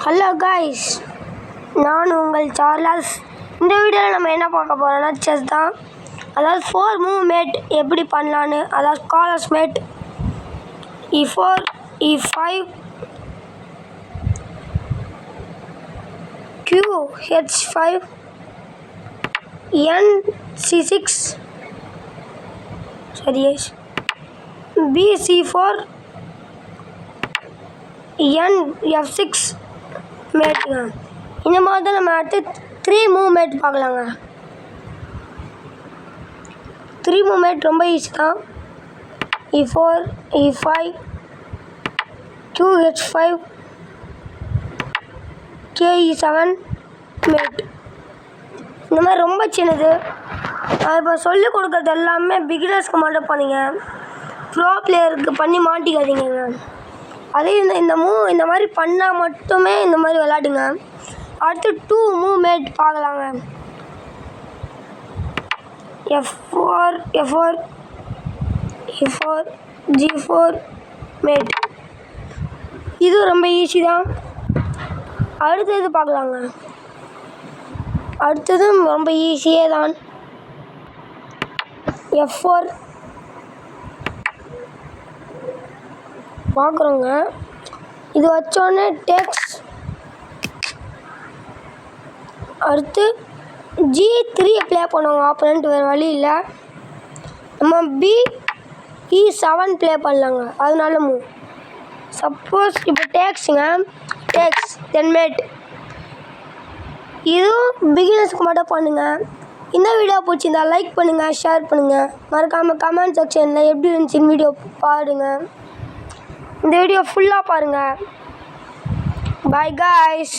Hello guys, நான் உங்கள் Charles. இந்த வீடியோவில் நம்ம என்ன பார்க்க போகிறோம்னா செஸ் தான். அதாவது 4 மூவ்மெண்ட் எப்படி பண்ணலான்னு, அதாவது scholars mat E4 E5 QH5 NC6 BC4 NF6 மேட்டுங்க. இந்த மாதிரி தான் நம்ம அடுத்து 3 மூவ்மெண்ட் பார்க்கலாங்க. 3 மூவ்மெண்ட் ரொம்ப ஈஸி தான். E4 E5 QH5 KE7 mat. இந்த மாதிரி ரொம்ப சின்னது. இப்போ சொல்லிக் கொடுக்குறது எல்லாமே பிகினர்ஸ்க்கு மட்டும் பண்ணுங்க. ப்ரோ பிளேயருக்கு பண்ணி மாட்டிக்காதீங்க. அதே இந்த மாதிரி பண்ணால் மட்டுமே இந்த மாதிரி விளாடுங்க. அடுத்து 2 மூவ்மெண்ட் பார்க்கலாங்க. F4 F4 E4 G4 mat. இது ரொம்ப ஈஸி தான். அடுத்தது பார்க்கலாங்க. அடுத்ததும் ரொம்ப ஈஸியே தான். F4 பார்க்குறோங்க. இது வச்சோடனே டெக்ஸ். அடுத்து G3 ப்ளே பண்ணுவாங்க ஆப்போனண்ட், வேறு வழி இல்லை. நம்ம BE7 ப்ளே பண்ணலாங்க. அதனால மூவ். சப்போஸ் இப்போ டேக்ஸுங்க, டேக்ஸ் தென் மேட். இதுவும் பிகினர்ஸ்க்கு மட்டும் பண்ணுங்கள். இந்த வீடியோ பிடிச்சிருந்தா லைக் பண்ணுங்கள், ஷேர் பண்ணுங்கள். மறக்காமல் கமெண்ட் செக்ஷனில் எப்படி இருந்துச்சுன்னு வீடியோ பாருங்கள். இந்த வீடியோ ஃபுல்லாக பாருங்கள். Bye guys.